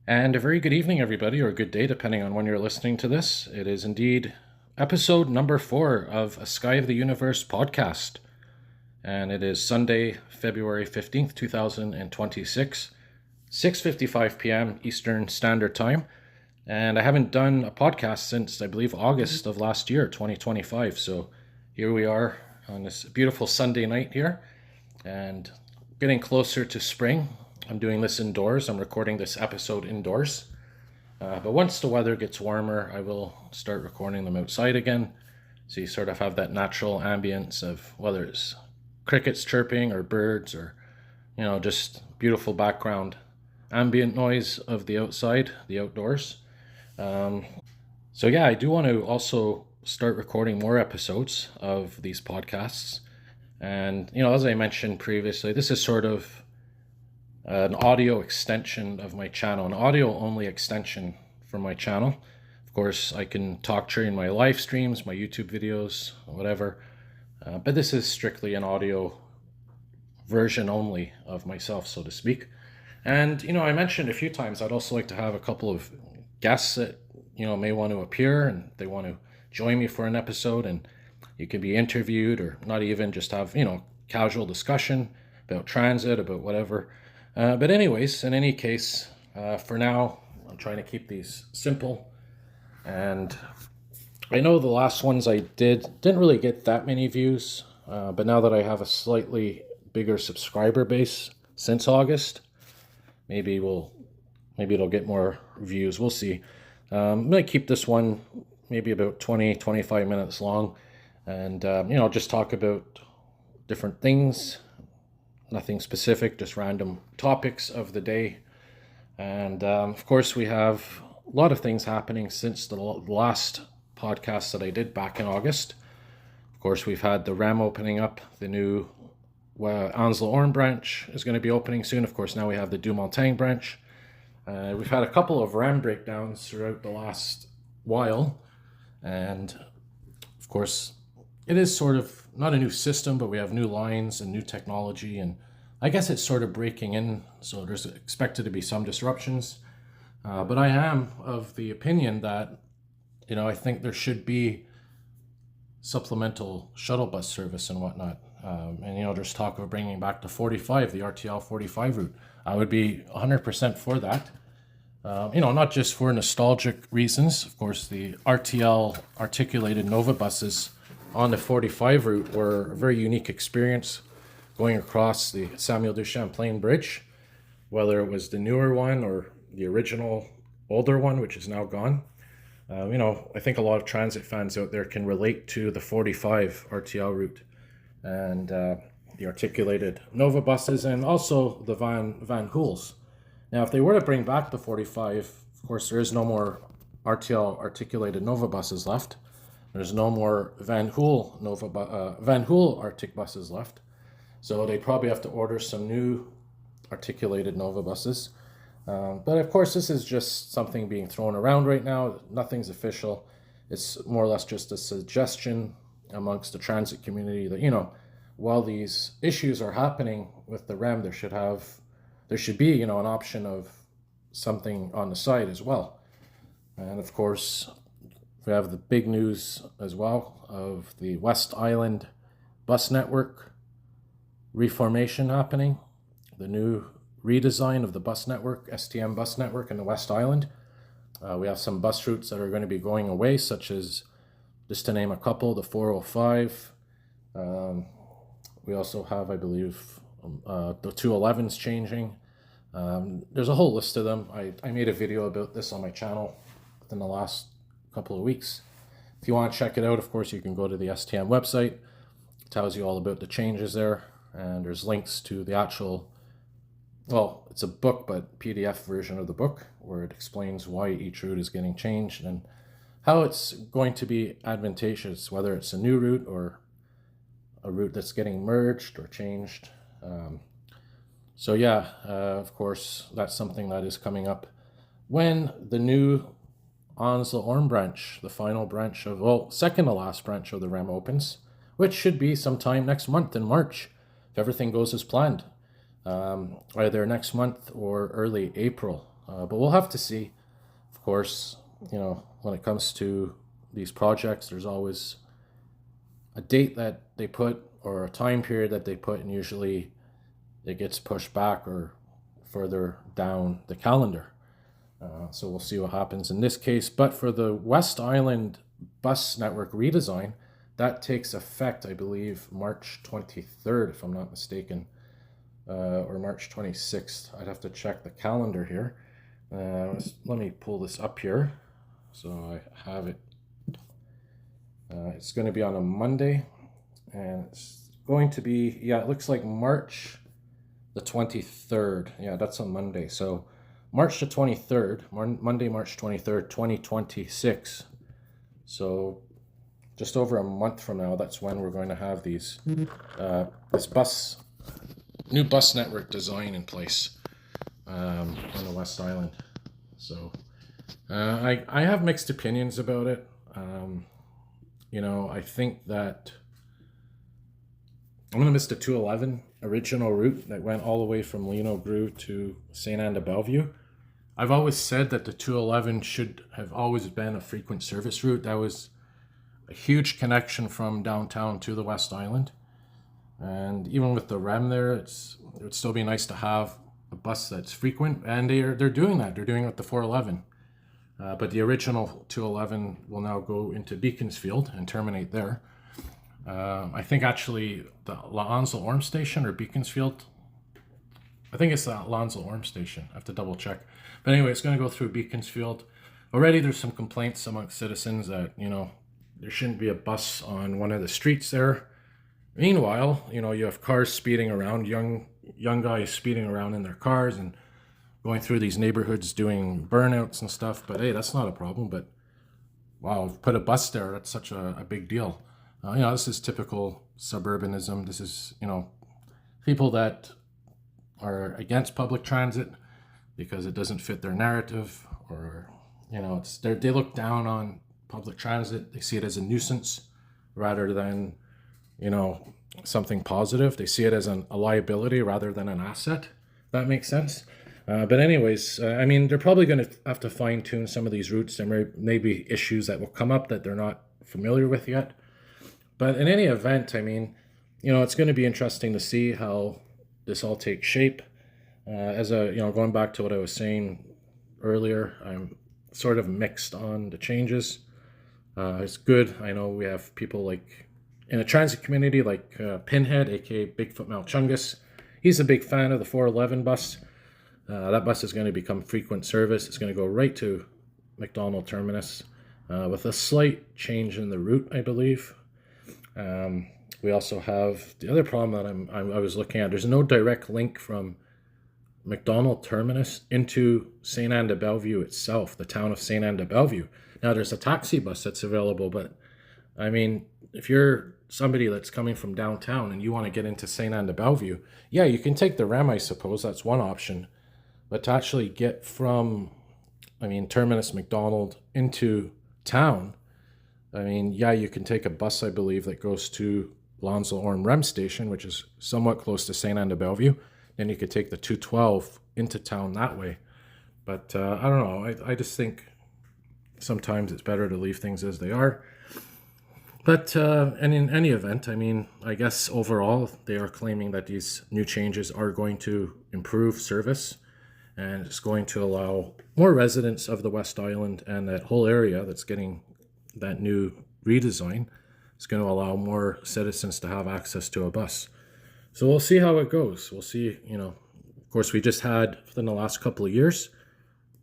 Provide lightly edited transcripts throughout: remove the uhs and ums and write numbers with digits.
And a very good evening, everybody, or a good day, depending on when you're listening to this. It is indeed episode number 4 of a Sky of the Universe podcast. And it is Sunday, February 15th, 2026, 6:55 p.m. Eastern Standard Time. And I haven't done a podcast since, I believe, August of last year, 2025. So here we are on this beautiful Sunday night here and getting closer to spring. I'm doing this indoors. I'm recording this episode indoors. But once the weather gets warmer, I will start recording them outside again. So you sort of have that natural ambience of whether it's crickets chirping or birds or, just beautiful background ambient noise of the outside, the outdoors. So yeah, I do want to also start recording more episodes of these podcasts. And, as I mentioned previously, this is sort of an audio extension of my channel, an audio only extension for my channel. Of course, I can talk during my live streams, my YouTube videos, whatever. But this is strictly an audio version only of myself, so to speak. And, I mentioned a few times I'd also like to have a couple of guests that, may want to appear and they want to join me for an episode, and you can be interviewed or not even just have, casual discussion about transit, about whatever. But anyways, in any case, for now, I'm trying to keep these simple. And I know the last ones I didn't really get that many views, but now that I have a slightly bigger subscriber base since August, maybe it'll get more views. We'll see. I'm going to keep this one maybe about 20-25 minutes long, and just talk about different things. Nothing specific, just random topics of the day. And of course, we have a lot of things happening since the last podcast that I did back in August. Of course, we've had the REM opening up, the new Ansel Orm branch is going to be opening soon. Of course, now we have the Dumontagne branch. We've had a couple of REM breakdowns throughout the last while. And of course, it is sort of not a new system, but we have new lines and new technology, and I guess it's sort of breaking in, so there's expected to be some disruptions. But I am of the opinion that, I think there should be supplemental shuttle bus service and whatnot. And, there's talk of bringing back the 45, the RTL 45 route. I would be 100% for that. Not just for nostalgic reasons. Of course, the RTL articulated Nova buses on the 45 route were a very unique experience going across the Samuel de Champlain Bridge, whether it was the newer one or the original older one, which is now gone. I think a lot of transit fans out there can relate to the 45 RTL route and the articulated Nova buses and also the Van Hools. Now, if they were to bring back the 45, of course, there is no more RTL articulated Nova buses left. There's no more Van Hool Arctic buses left. So they probably have to order some new articulated Nova buses. But of course, this is just something being thrown around right now. Nothing's official. It's more or less just a suggestion amongst the transit community that, while these issues are happening with the REM, there should be, an option of something on the side as well. And of course, we have the big news as well of the West Island bus network reformation happening, the new redesign of the bus network, STM bus network in the West Island. We have some bus routes that are going to be going away, such as, just to name a couple, the 405. We also have, I believe, the 211s changing. There's a whole list of them. I made a video about this on my channel within the last couple of weeks. If you want to check it out, of course, you can go to the STM website. It tells you all about the changes there, and there's links to the actual, well, it's a book, but PDF version of the book, where it explains why each route is getting changed and how it's going to be advantageous, whether it's a new route or a route that's getting merged or changed. So yeah, of course, that's something that is coming up when the new Ansel Orm branch, the final branch of, well, second to last branch of the REM opens, which should be sometime next month in March, if everything goes as planned. Either next month or early April. But we'll have to see. Of course, when it comes to these projects, there's always a date that they put or a time period that they put, and usually it gets pushed back or further down the calendar. So we'll see what happens in this case. But for the West Island bus network redesign, that takes effect, I believe, March 23rd, if I'm not mistaken, or March 26th. I'd have to check the calendar here. Let me pull this up here so I have it. It's going to be on a Monday, and it's going to be, yeah, it looks like March the 23rd. Yeah, that's on Monday. So March the 23rd, Monday, March 23rd, 2026. So just over a month from now, that's when we're going to have this new bus network design in place on the West Island. So I have mixed opinions about it. I think that I'm going to miss the 211 original route that went all the way from Lino Grove to St. Anne de Bellevue. I've always said that the 211 should have always been a frequent service route. That was a huge connection from downtown to the West Island. And even with the REM there, it would still be nice to have a bus that's frequent. And they're doing that. They're doing it with the 411. But the original 211 will now go into Beaconsfield and terminate there. I think actually the L'Anse Orme station or Beaconsfield, I think it's the L'Anse Orme station. I have to double check. But anyway, it's going to go through Beaconsfield. Already there's some complaints amongst citizens that, there shouldn't be a bus on one of the streets there. Meanwhile, you have cars speeding around, young guys speeding around in their cars and going through these neighborhoods doing burnouts and stuff. But hey, that's not a problem. But wow, put a bus there, that's such a big deal. This is typical suburbanism. This is, people that are against public transit because it doesn't fit their narrative, or, they look down on public transit. They see it as a nuisance rather than, something positive. They see it as a liability rather than an asset. That makes sense. But anyways, they're probably going to have to fine tune some of these routes. There may be issues that will come up that they're not familiar with yet. But in any event, it's going to be interesting to see how this all takes shape. Going back to what I was saying earlier, I'm sort of mixed on the changes. It's good. I know we have people like in a transit community like Pinhead, aka Bigfoot Malchungus. He's a big fan of the 411 bus. That bus is going to become frequent service. It's going to go right to McDonald Terminus with a slight change in the route, I believe. We also have the other problem that I was looking at. There's no direct link from McDonald Terminus into St. Anne de Bellevue itself, the town of St. Anne de Bellevue. Now, there's a taxi bus that's available, but if you're somebody that's coming from downtown and you want to get into St. Anne de Bellevue, yeah, you can take the REM, I suppose. That's one option. But to actually get from, Terminus McDonald into town, you can take a bus, I believe, that goes to L'Anse Orme REM station, which is somewhat close to St. Anne de Bellevue. Then you could take the 212 into town that way. But I don't know. I just think sometimes it's better to leave things as they are. But and in any event, I guess overall they are claiming that these new changes are going to improve service, and it's going to allow more residents of the West Island and that whole area that's getting that new redesign. It's going to allow more citizens to have access to a bus. So we'll see how it goes. We'll see, of course, we just had, within the last couple of years,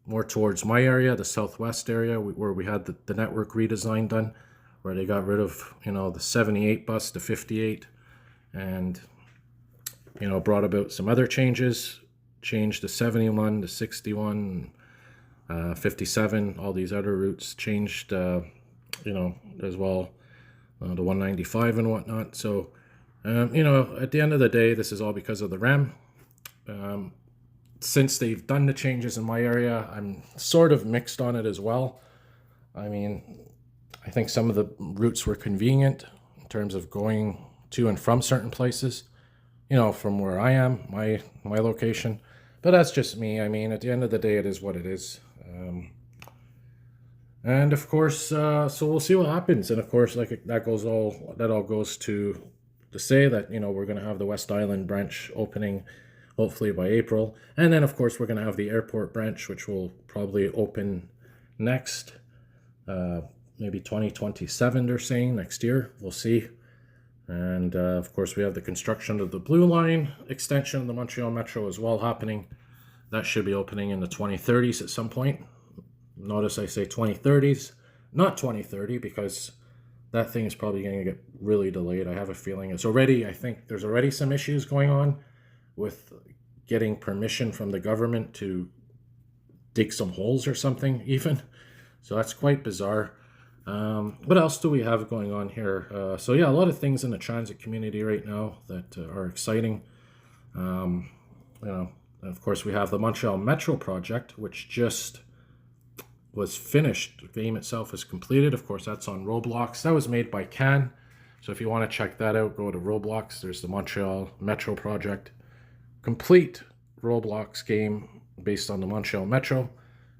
more towards my area, the southwest area, where we had the network redesign done, where they got rid of, the 78 bus, the 58, and, brought about some other changes, changed the 71, the 61, 57, all these other routes changed, as well, the 195 and whatnot. So, at the end of the day, this is all because of the REM. Since they've done the changes in my area, I'm sort of mixed on it as well. I think some of the routes were convenient in terms of going to and from certain places, from where I am, my location. But that's just me. I mean, at the end of the day, it is what it is. And of course, so we'll see what happens. And of course, like that all goes to say that we're going to have the West Island branch opening hopefully by April, and then of course we're going to have the airport branch, which will probably open next, maybe 2027. They're saying next year. We'll see. And of course, we have the construction of the Blue Line extension of the Montreal Metro as well happening. That should be opening in the 2030s at some point. Notice I say 2030s, not 2030, because that thing is probably going to get really delayed. I have a feeling I think there's already some issues going on with getting permission from the government to dig some holes or something even. So that's quite bizarre. What else do we have going on here? So yeah, a lot of things in the transit community right now that are exciting. Of course, we have the Montreal Metro project, which just was finished. The game itself is completed. Of course, that's on Roblox. That was made by Can. So if you want to check that out, go to Roblox. There's the Montreal Metro project. Complete Roblox game based on the Montreal Metro,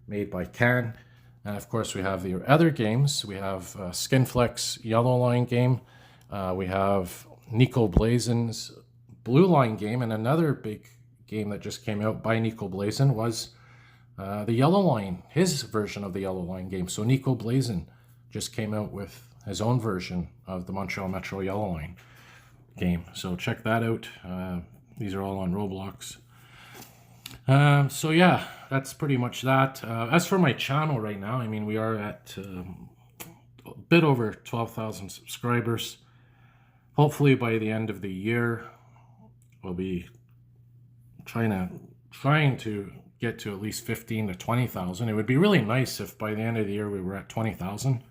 made by Can. And of course, we have the other games. We have Skinflex Yellow Line game. We have Nico Blazin's Blue Line game. And another big game that just came out by Nico Blazin was the Yellow Line, his version of the Yellow Line game. So Nico Blazin just came out with his own version of the Montreal Metro Yellow Line game. So check that out. These are all on Roblox. So yeah, that's pretty much that. As for my channel right now, I mean, we are at a bit over 12,000 subscribers. Hopefully by the end of the year, we'll be trying to get to at least 15 to 20,000. It would be really nice if by the end of the year we were at 20,000.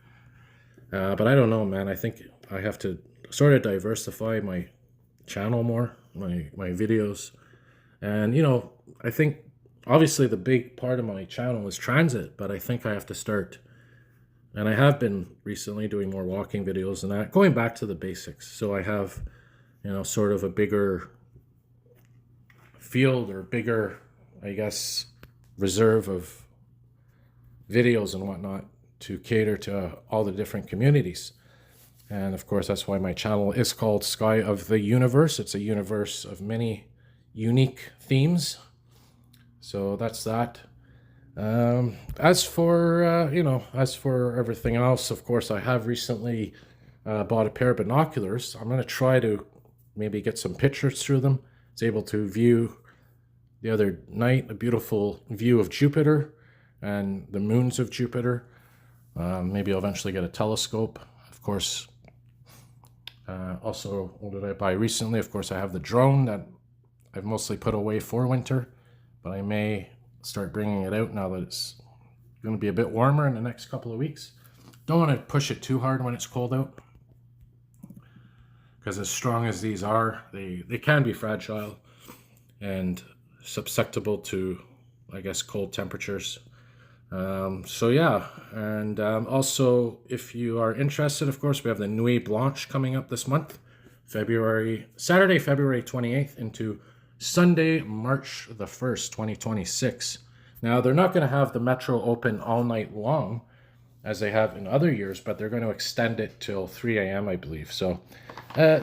But I don't know, man. I think I have to sort of diversify my channel more, my videos. And, I think obviously the big part of my channel is transit, but I think I have to start, and I have been recently doing more walking videos and that, going back to the basics. So I have, sort of a bigger field or bigger, I guess, reserve of videos and whatnot to cater to all the different communities. And of course, that's why my channel is called Sky of the Universe. It's a universe of many unique themes. So that's that. As for everything else, of course, I have recently bought a pair of binoculars. I'm going to try to maybe get some pictures through them. I was able to view the other night a beautiful view of Jupiter and the moons of Jupiter. Maybe I'll eventually get a telescope. Of course, also, what did I buy recently? Of course, I have the drone that I've mostly put away for winter, but I may start bringing it out now that it's going to be a bit warmer in the next couple of weeks. Don't want to push it too hard when it's cold out, because as strong as these are, they can be fragile and susceptible to, I guess, cold temperatures. So yeah, and also, if you are interested, of course, we have the Nuit Blanche coming up this month, Saturday, February 28th into Sunday, March the 1st, 2026. Now, they're not going to have the Metro open all night long as they have in other years, but they're going to extend it till 3 a.m., I believe. So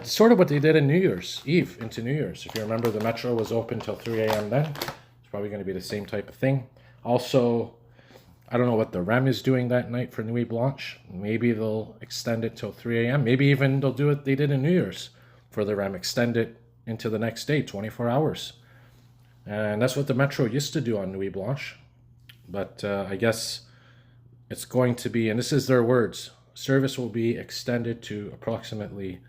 sort of what they did in New Year's Eve into New Year's. If you remember, the Metro was open till 3 a.m. then. It's probably going to be the same type of thing. Also, I don't know what the REM is doing that night for Nuit Blanche. Maybe they'll extend it till 3 a.m. Maybe even they'll do what they did in New Year's for the REM, extend it into the next day, 24 hours. And that's what the Metro used to do on Nuit Blanche. But I guess it's going to be, and this is their words, service will be extended to approximately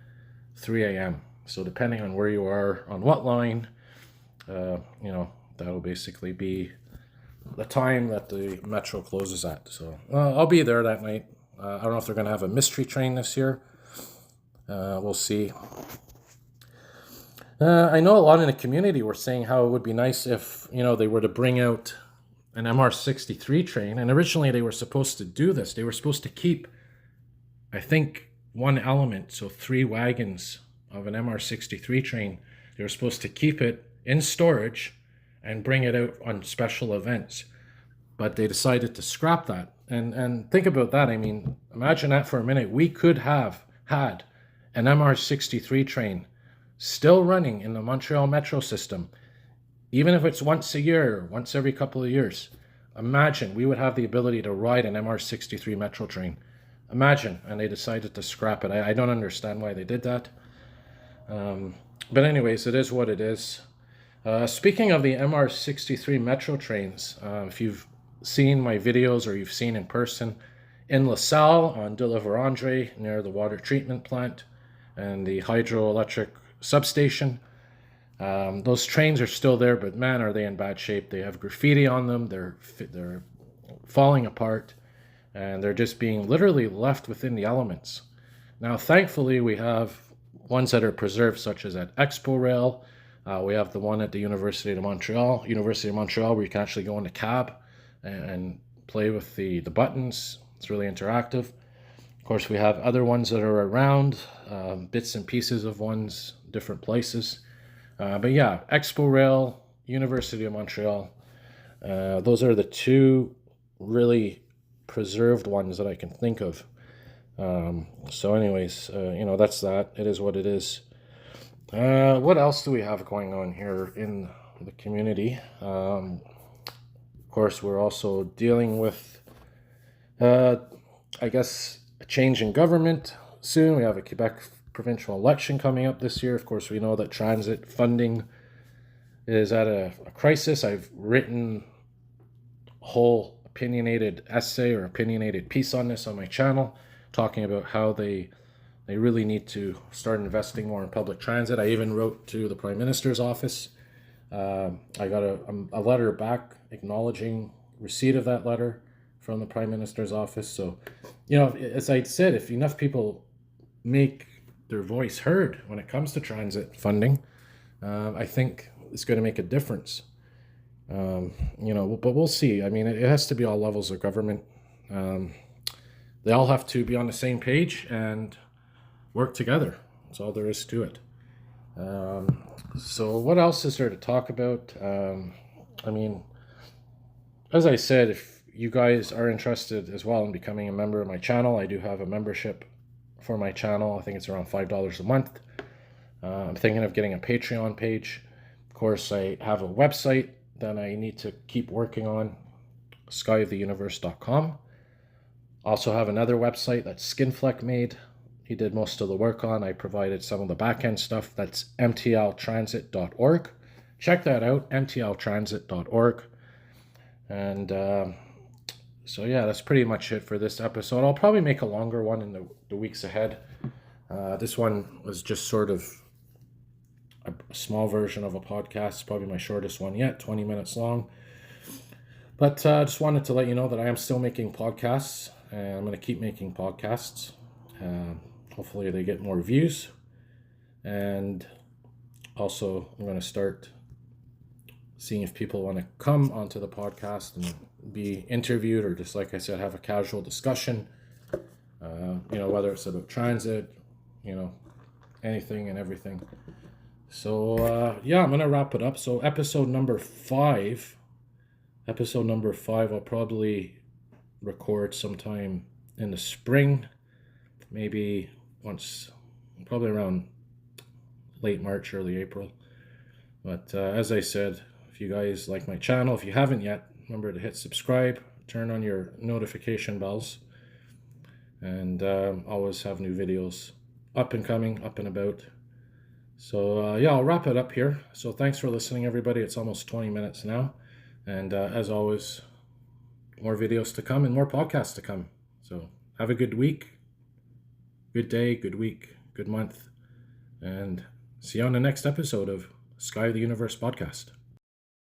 3 a.m. So depending on where you are, on what line, that'll basically be the time that the Metro closes at. So I'll be there that night. I don't know if they're going to have a mystery train this year. We'll see. I know a lot in the community were saying how it would be nice if, they were to bring out an MR63 train. And originally they were supposed to do this. They were supposed to keep, I think, one element, so 3 wagons of an MR63 train. They were supposed to keep it in storage and bring it out on special events. But they decided to scrap that. And think about that. I mean, imagine that for a minute. We could have had an MR63 train still running in the Montreal metro system, even if it's once a year, once every couple of years. Imagine we would have the ability to ride an MR63 metro train. Imagine. And they decided to scrap it. I don't understand why they did that. But anyways, it is what it is. Speaking of the MR63 metro trains, if you've seen my videos or you've seen in person, in LaSalle on de la Vérendrye near the water treatment plant and the hydroelectric substation, those trains are still there, but man, are they in bad shape. They have graffiti on them, they're falling apart, and they're just being literally left within the elements. Now, thankfully, we have ones that are preserved, such as at Expo Rail. We have the one at the University of Montreal, where you can actually go in a cab and play with the buttons. It's really interactive. Of course, we have other ones that are around, bits and pieces of ones, different places. But yeah, Expo Rail, University of Montreal, those are the two really preserved ones that I can think of. So anyways, that's that. It is what it is. What else do we have going on here in the community? Of course, we're also dealing with, I guess, a change in government soon. We have a Quebec provincial election coming up this year. Of course, we know that transit funding is at a crisis. I've written a whole opinionated essay or opinionated piece on this on my channel, talking about how they really need to start investing more in public transit. I even wrote to the Prime Minister's office. I got a letter back acknowledging receipt of that letter from the Prime Minister's office. So, as I said, if enough people make their voice heard when it comes to transit funding, I think it's going to make a difference. But we'll see. I mean, it has to be all levels of government. They all have to be on the same page and work together. That's all there is to it. So what else is there to talk about? I mean, as I said, if you guys are interested as well in becoming a member of my channel, I do have a membership for my channel. I think it's around $5 a month. I'm thinking of getting a Patreon page. Of course, I have a website that I need to keep working on, skyoftheuniverse.com. Also have another website that Skinfleck made. He did most of the work on. I provided some of the back-end stuff. That's mtltransit.org. Check that out, mtltransit.org. And so yeah, that's pretty much it for this episode. I'll probably make a longer one in the weeks ahead. This one was just sort of a small version of a podcast. It's probably my shortest one yet, 20 minutes long. But I just wanted to let you know that I am still making podcasts, and I'm going to keep making podcasts. Hopefully they get more views. And also I'm going to start seeing if people want to come onto the podcast and be interviewed, or just, like I said, have a casual discussion, whether it's about transit, anything and everything. So I'm going to wrap it up. So episode number 5, I'll probably record sometime in the spring, maybe probably around late March, early April. But as I said, if you guys like my channel, if you haven't yet, remember to hit subscribe, turn on your notification bells, and always have new videos up and coming, up and about. So I'll wrap it up here. So thanks for listening, everybody. It's almost 20 minutes now. And as always, more videos to come and more podcasts to come. So have a good week, good day, good week, good month, and see you on the next episode of Sky of the Universe podcast.